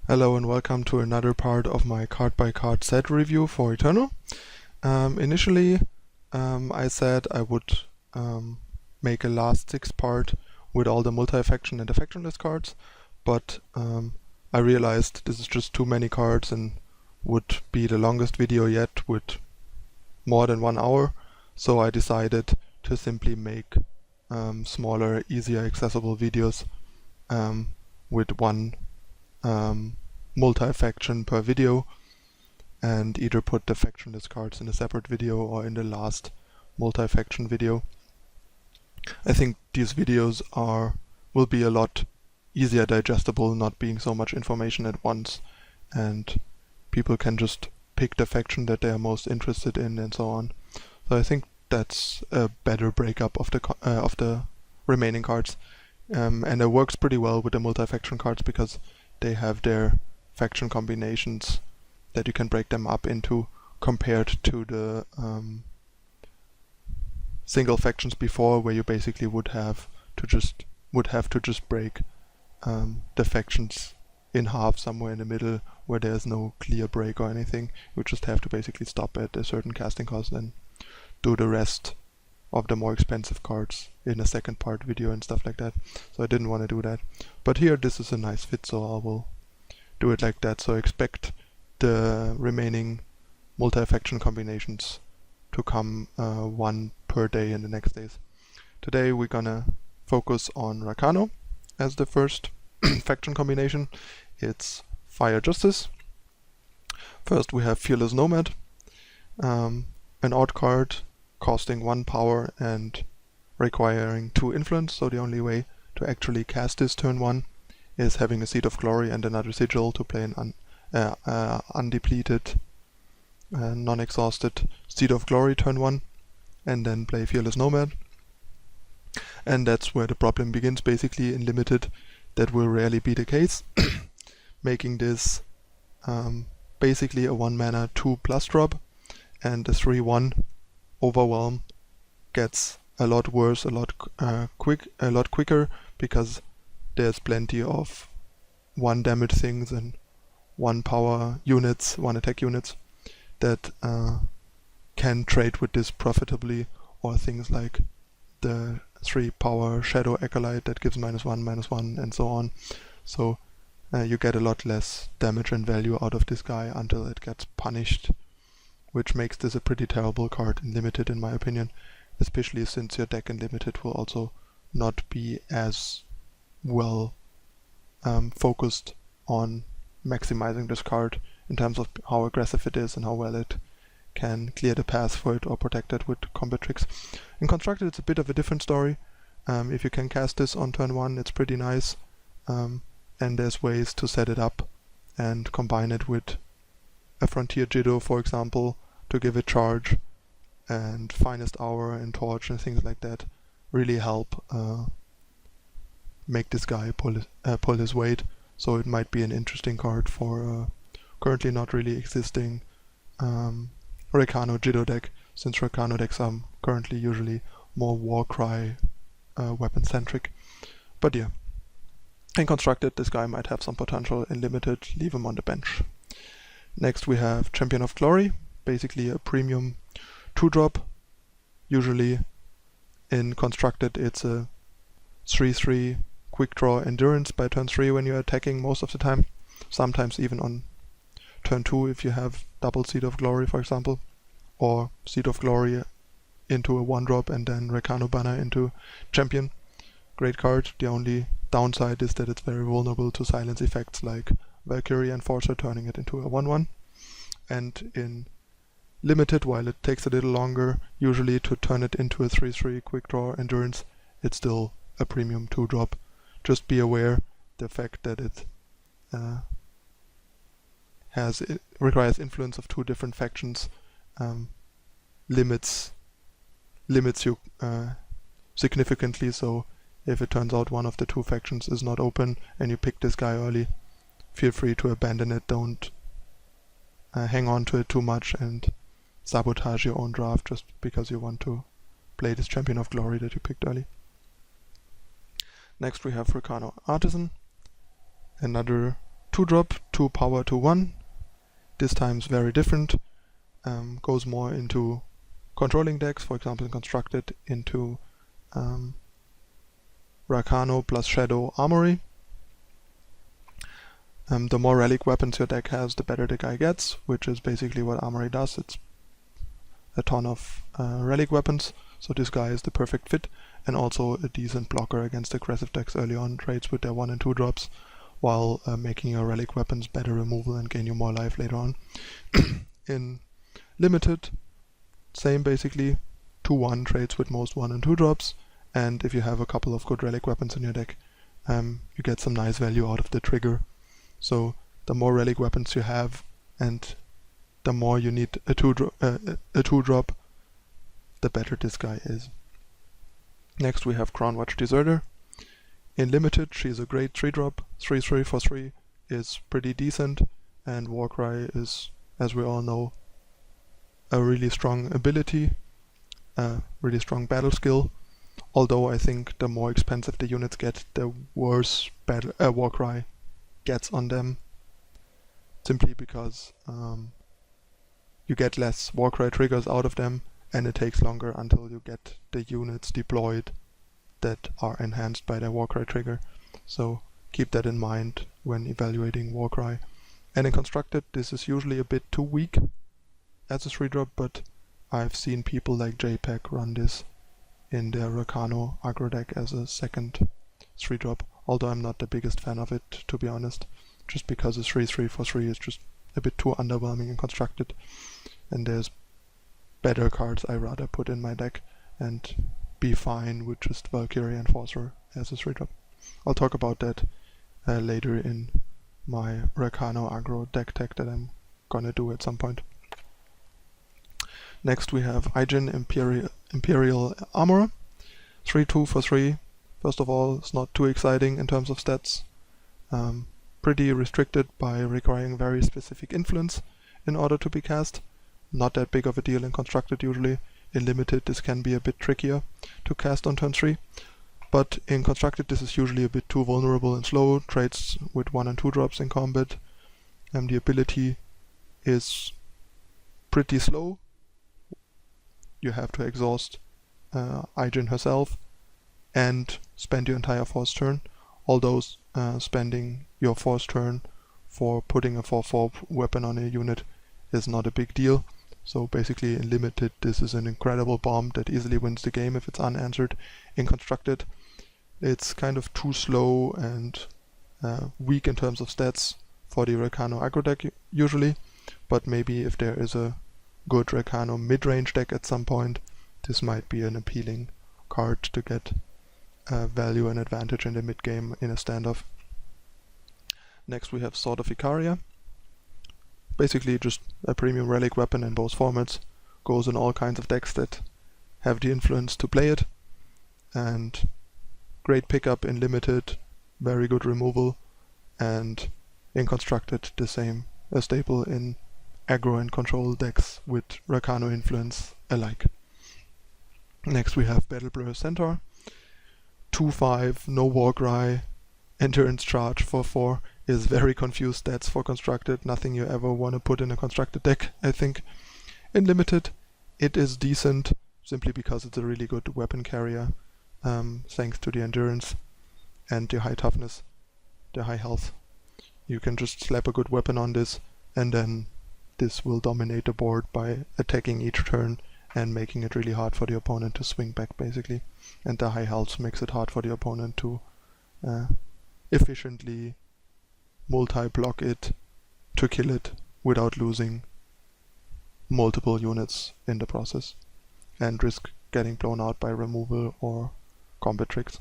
Hello and welcome to another part of my card-by-card set review for Eternal. Initially, I said I would make a last 6 part with all the multi-faction and the factionless cards, but I realized this is just too many cards and would be the longest video yet with more than 1 hour, so I decided to simply make smaller, easier accessible videos with one multi-faction per video, and either put the factionless cards in a separate video or in the last multi-faction video. I think these videos will be a lot easier digestible, not being so much information at once, and people can just pick the faction that they are most interested in and so on. So I think that's a better breakup of the remaining cards, and it works pretty well with the multi-faction cards because they have their faction combinations that you can break them up into, compared to the single factions before, where you basically would have to just break the factions in half somewhere in the middle, where there's no clear break or anything. You just have to basically stop at a certain casting cost and do the rest of the more expensive cards in a second part video and stuff like that. So I didn't want to do that. But here this is a nice fit, so I will do it like that. So expect the remaining multi-faction combinations to come one per day in the next days. Today we're gonna focus on Rakano as the first faction combination. It's Fire Justice. First we have Fearless Nomad, an odd card costing 1 power and requiring 2 influence, so the only way to actually cast this turn 1 is having a Seed of Glory and another Sigil to play an undepleted, non-exhausted Seed of Glory turn 1, and then play Fearless Nomad. And that's where the problem begins. Basically, in Limited, that will rarely be the case, making this basically a 1 mana 2+ drop, and the 3/1 Overwhelm gets a lot worse, a lot quicker, because there's plenty of 1 damage things and 1 power units, 1 attack units that can trade with this profitably, or things like the 3 power Shadow Acolyte that gives -1/-1 and so on. So you get a lot less damage and value out of this guy until it gets punished, which makes this a pretty terrible card in Limited, in my opinion, especially since your deck in Limited will also not be as well focused on maximizing this card in terms of how aggressive it is and how well it can clear the path for it or protect it with combat tricks. In Constructed it's a bit of a different story. If you can cast this on turn 1, it's pretty nice, and there's ways to set it up and combine it with a Frontier Jiddo, for example, to give it charge, and Finest Hour and Torch and things like that really help make this guy pull his weight. So it might be an interesting card for currently not really existing Rakano Jiddo deck, since Rakano decks are currently usually more Warcry weapon centric. But yeah, in Constructed this guy might have some potential. In Limited, leave him on the bench. Next we have Champion of Glory, basically a premium 2-drop. Usually in Constructed it's a 3/3 quick draw endurance by turn 3 when you're attacking most of the time. Sometimes even on turn 2 if you have double Seed of Glory, for example, or Seed of Glory into a 1-drop and then Rakano banner into Champion. Great card. The only downside is that it's very vulnerable to silence effects like Valkyrie Enforcer, turning it into a 1/1. And in Limited, while it takes a little longer usually to turn it into a 3/3 quick draw endurance, it's still a premium 2-drop. Just be aware the fact that it requires influence of 2 different factions limits you significantly. So if it turns out one of the 2 factions is not open and you pick this guy early, feel free to abandon it. Don't hang on to it too much and sabotage your own draft just because you want to play this Champion of Glory that you picked early. Next we have Rakano Artisan, another 2-drop 2 power to 1. This time's very different. Goes more into controlling decks, for example constructed into Rakano plus Shadow Armory. The more relic weapons your deck has, the better the guy gets, which is basically what Armory does. It's a ton of relic weapons, so this guy is the perfect fit, and also a decent blocker against aggressive decks early on, trades with their 1 and 2 drops, while making your relic weapons better removal and gain you more life later on. In limited, same basically, 2-1 trades with most 1 and 2 drops, and if you have a couple of good relic weapons in your deck, you get some nice value out of the trigger. So the more relic weapons you have, and the more you need a 2-drop, the better this guy is. Next we have Crownwatch Deserter. In limited, she's a great 3-drop. 3/3 for 3 is pretty decent, and Warcry is, as we all know, a really strong ability, a really strong battle skill. Although I think the more expensive the units get, the worse Warcry gets on them, simply because you get less Warcry triggers out of them, and it takes longer until you get the units deployed that are enhanced by their Warcry trigger. So keep that in mind when evaluating Warcry. And in Constructed, this is usually a bit too weak as a 3-drop, but I've seen people like JPEG run this in their Rakano aggro deck as a second 3-drop, although I'm not the biggest fan of it, to be honest, just because a 3/3 for 3 is just a bit too underwhelming and Constructed, and there's better cards I rather put in my deck and be fine with just Valkyrie Enforcer as a 3-drop. I'll talk about that later in my Rakano aggro deck tech that I'm gonna do at some point. Next we have Aijin Imperial Armor. 3/2 for 3. First of all, it's not too exciting in terms of stats. Pretty restricted by requiring very specific influence in order to be cast. Not that big of a deal in Constructed usually. In Limited this can be a bit trickier to cast on turn 3. But in Constructed this is usually a bit too vulnerable and slow. Trades with 1 and 2 drops in combat. The ability is pretty slow. You have to exhaust Aijin herself and spend your entire force turn, although spending your force turn for putting a 4/4 weapon on a unit is not a big deal. So basically in Limited this is an incredible bomb that easily wins the game if it's unanswered. In Constructed it's kind of too slow and weak in terms of stats for the Rakano aggro deck usually, but maybe if there is a good Rakano mid-range deck at some point, this might be an appealing card to get value and advantage in the mid-game in a standoff. Next we have Sword of Icaria. Basically just a premium relic weapon in both formats. Goes in all kinds of decks that have the influence to play it. And great pickup in Limited, very good removal, and in Constructed the same, a staple in aggro and control decks with Rakano influence alike. Next we have Battle Blur Centaur. 2/5, no Warcry, endurance charge for 4 is very confused stats for Constructed, nothing you ever want to put in a Constructed deck, I think. In Limited it is decent, simply because it's a really good weapon carrier, thanks to the endurance and the high toughness, the high health. You can just slap a good weapon on this, and then this will dominate the board by attacking each turn and making it really hard for the opponent to swing back basically. And the high health makes it hard for the opponent to efficiently multi-block it to kill it without losing multiple units in the process and risk getting blown out by removal or combat tricks.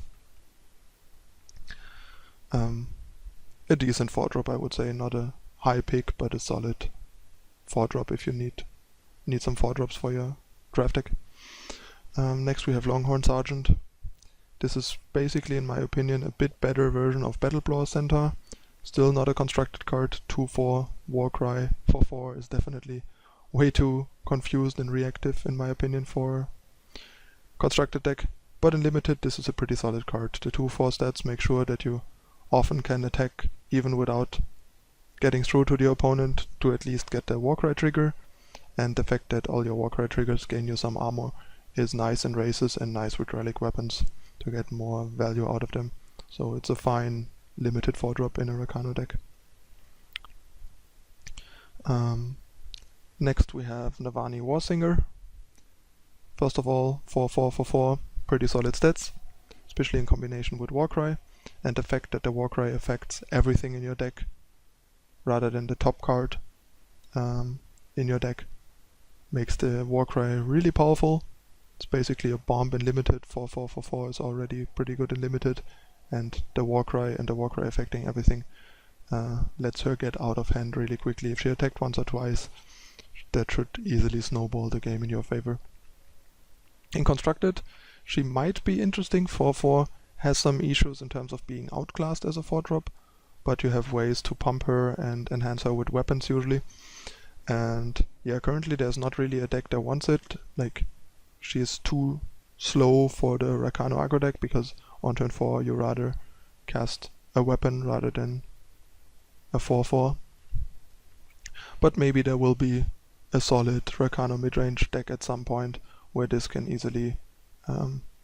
A decent 4-drop I would say, not a high pick but a solid 4-drop if you need some 4-drops for your draft deck. Next we have Longhorn Sergeant. This is basically, in my opinion, a bit better version of Battleblower Centaur. Still not a Constructed card. 2/4 Warcry 4/4 is definitely way too confused and reactive in my opinion for Constructed deck. But in Limited this is a pretty solid card. The 2/4 stats make sure that you often can attack even without getting through to the opponent to at least get the Warcry trigger, and the fact that all your Warcry triggers gain you some armor is nice in races and nice with relic weapons to get more value out of them. So it's a fine limited 4-drop in a Rakano deck. Next we have Navani Warsinger. First of all, 4/4/4, pretty solid stats, especially in combination with Warcry, and the fact that the Warcry affects everything in your deck rather than the top card in your deck makes the Warcry really powerful. It's basically a bomb in limited. 4/4/4 is already pretty good in limited, and the Warcry affecting everything lets her get out of hand really quickly. If she attacked once or twice, that should easily snowball the game in your favor. In Constructed, she might be interesting. 4/4 has some issues in terms of being outclassed as a 4-drop, but you have ways to pump her and enhance her with weapons usually. And yeah, currently there's not really a deck that wants it. Like, she is too slow for the Rakano aggro deck, because on turn 4 you rather cast a weapon rather than a 4/4. But maybe there will be a solid Rakano midrange deck at some point where this can easily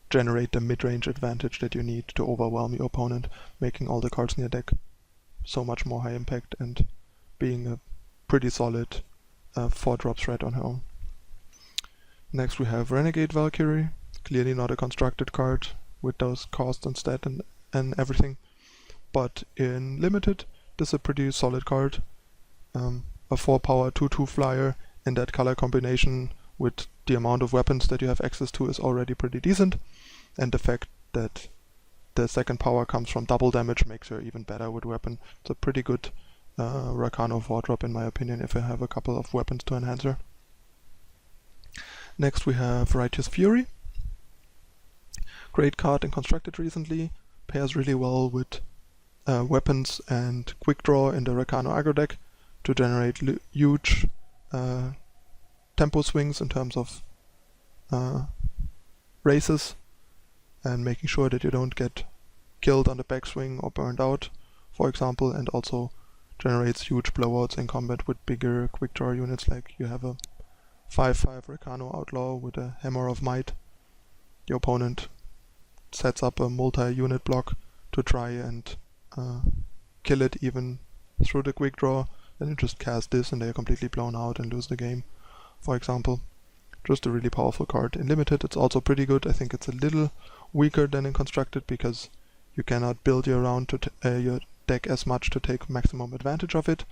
generate the midrange advantage that you need to overwhelm your opponent, making all the cards in your deck so much more high impact and being a pretty solid 4-drop threat on her own. Next we have Renegade Valkyrie, clearly not a constructed card with those costs and stat and everything, but in limited this is a pretty solid card. A 4-power 2/2 flyer in that color combination with the amount of weapons that you have access to is already pretty decent, and the fact that the second power comes from double damage makes her even better with weapon. It's a pretty good Rakano 4-drop in my opinion if you have a couple of weapons to enhance her. Next we have Righteous Fury. Great card in Constructed recently, pairs really well with weapons and quick draw in the Rakano aggro deck to generate huge tempo swings in terms of races, and making sure that you don't get killed on the backswing or burned out, for example, and also generates huge blowouts in combat with bigger quick draw units. Like you have a 5/5 Rakano Outlaw with a Hammer of Might. The opponent sets up a multi-unit block to try and kill it even through the quick draw, then you just cast this and they are completely blown out and lose the game, for example. Just a really powerful card. In limited it's also pretty good. I think it's a little weaker than in Constructed because you cannot build your deck as much to take maximum advantage of it,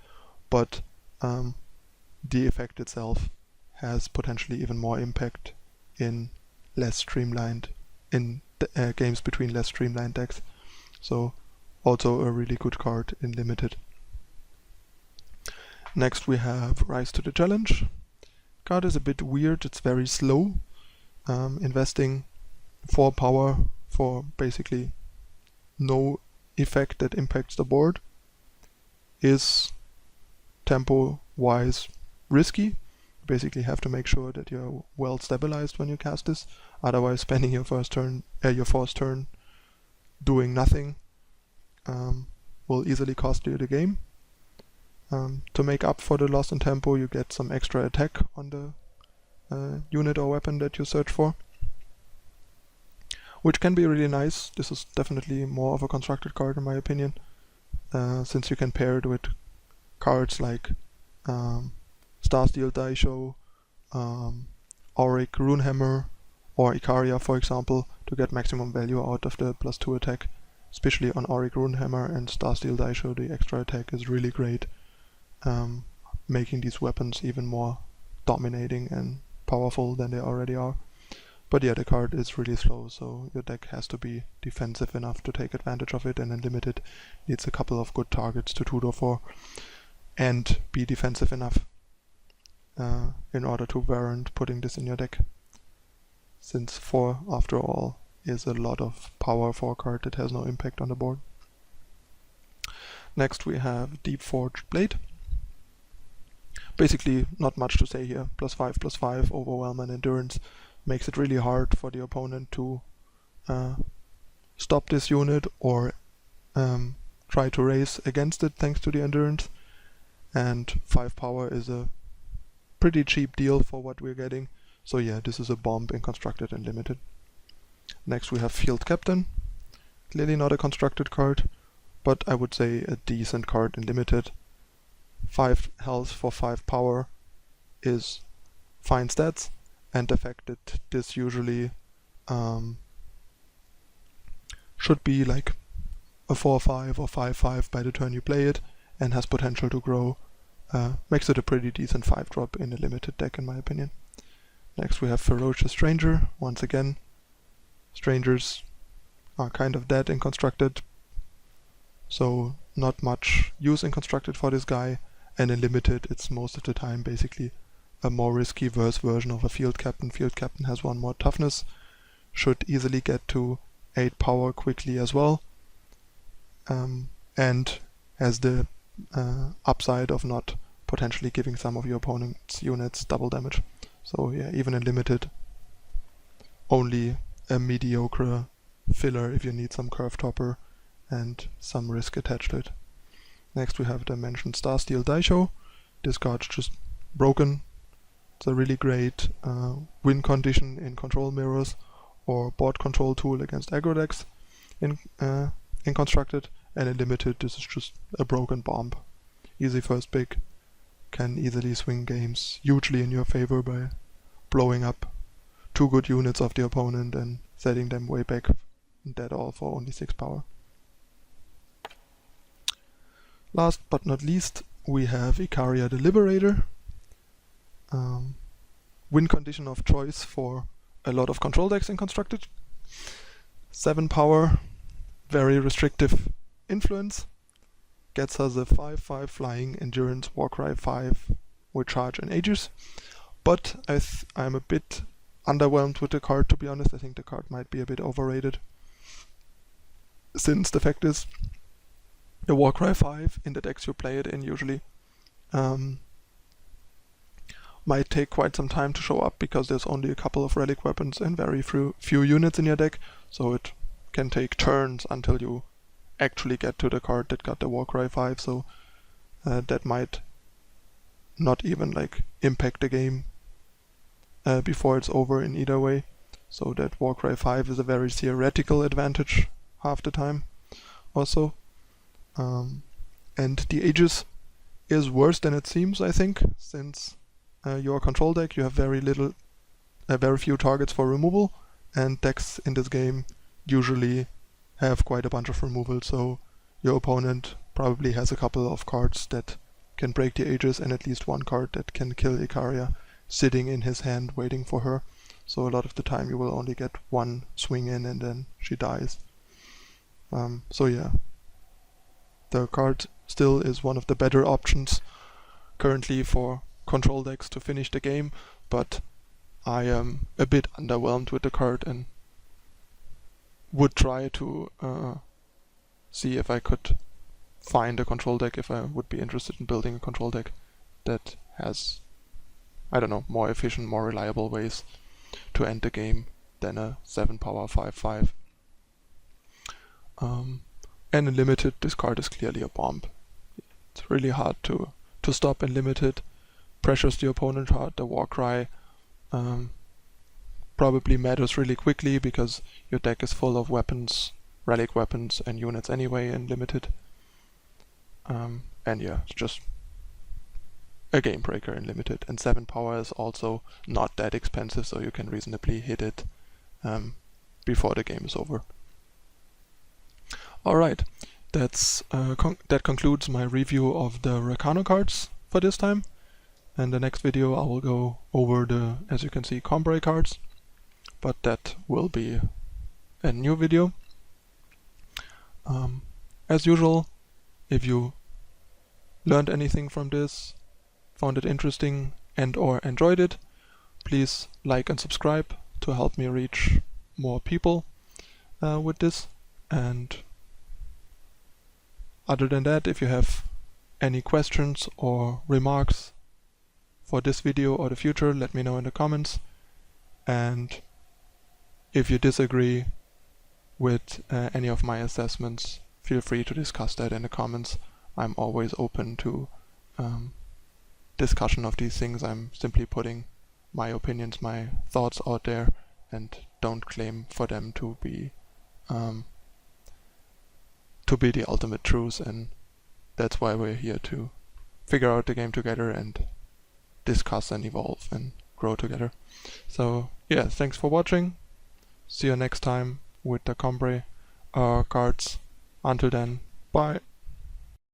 but the effect itself has potentially even more impact in less streamlined, in games between less streamlined decks. So also a really good card in limited. Next we have Rise to the Challenge. Card is a bit weird, it's very slow. Investing 4 power for basically no effect that impacts the board is tempo wise risky. Basically have to make sure that you're well stabilized when you cast this, otherwise spending your fourth turn doing nothing will easily cost you the game. To make up for the loss in tempo, you get some extra attack on the unit or weapon that you search for, which can be really nice. This is definitely more of a constructed card in my opinion, since you can pair it with cards like Starsteel Daisho, Auric Runehammer, or Icaria, for example, to get maximum value out of the +2 attack. Especially on Auric Runehammer and Starsteel Daisho, the extra attack is really great, making these weapons even more dominating and powerful than they already are. But yeah, the card is really slow, so your deck has to be defensive enough to take advantage of it, and in limited needs a couple of good targets to tutor for and be defensive enough in order to warrant putting this in your deck, since 4 after all is a lot of power for a card that has no impact on the board. Next we have Deep Forged Blade. Basically not much to say here. +5/+5 overwhelm and endurance makes it really hard for the opponent to stop this unit or try to race against it thanks to the endurance. and 5 power is a pretty cheap deal for what we're getting. So yeah, this is a bomb in constructed and limited. Next we have Field Captain. Clearly not a constructed card, but I would say a decent card in limited. 5 health for 5 power is fine stats, and the fact that this usually should be like a 4-5 or 5-5 by the turn you play it, and has potential to grow, makes it a pretty decent 5-drop in a limited deck in my opinion. Next we have Ferocious Stranger. Once again, strangers are kind of dead in constructed, so not much use in constructed for this guy, and in limited it's most of the time basically a more risky worse version of a Field Captain. Field Captain has 1 more toughness, should easily get to 8 power quickly as well, and has the upside of not potentially giving some of your opponent's units double damage. So yeah, even in limited, only a mediocre filler if you need some curve topper and some risk attached to it. Next we have the mentioned Starsteel Daisho. This card's just broken. It's a really great win condition in control mirrors or board control tool against aggro decks in constructed, and in limited this is just a broken bomb. Easy first pick, can easily swing games hugely in your favor by blowing up 2 good units of the opponent and setting them way back dead all for only 6 power. Last but not least, we have Icaria the Liberator. Win condition of choice for a lot of control decks in constructed. 7 power, very restrictive influence. Gets us a 5-5 flying endurance Warcry 5 with charge and Aegis. But I'm a bit underwhelmed with the card, to be honest. I think the card might be a bit overrated, since the fact is the Warcry 5 in the decks you play it in usually might take quite some time to show up, because there's only a couple of relic weapons and very few units in your deck, so it can take turns until you actually get to the card that got the Warcry 5, so that might not even like impact the game before it's over in either way. So that Warcry 5 is a very theoretical advantage half the time also. And the Aegis is worse than it seems, I think, since your control deck you have very few targets for removal, and decks in this game usually have quite a bunch of removal, so your opponent probably has a couple of cards that can break the Aegis and at least 1 card that can kill Icaria sitting in his hand waiting for her. So a lot of the time you will only get 1 swing in and then she dies. So yeah, the card still is one of the better options currently for control decks to finish the game, but I am a bit underwhelmed with the card and would try to see if I could find a control deck, if I would be interested in building a control deck that has, I don't know, more efficient, more reliable ways to end the game than a 7 power 5-5. And in limited, this card is clearly a bomb. It's really hard to stop in limited, pressures the opponent hard. The Warcry probably matters really quickly because your deck is full of weapons, relic weapons and units anyway in limited. And yeah, it's just a game breaker in limited. And 7 power is also not that expensive, so you can reasonably hit it before the game is over. Alright, that concludes my review of the Rakano cards for this time. In the next video I will go over the, as you can see, Combray cards, but that will be a new video. As usual, if you learned anything from this, found it interesting and or enjoyed it, please like and subscribe to help me reach more people with this. And other than that, if you have any questions or remarks for this video or the future, let me know in the comments. And if you disagree with any of my assessments, feel free to discuss that in the comments. I'm always open to discussion of these things. I'm simply putting my opinions, my thoughts out there, and don't claim for them to be the ultimate truth. And that's why we're here, to figure out the game together and discuss and evolve and grow together. So yeah, thanks for watching. See you next time with the Combre cards. Until then, bye.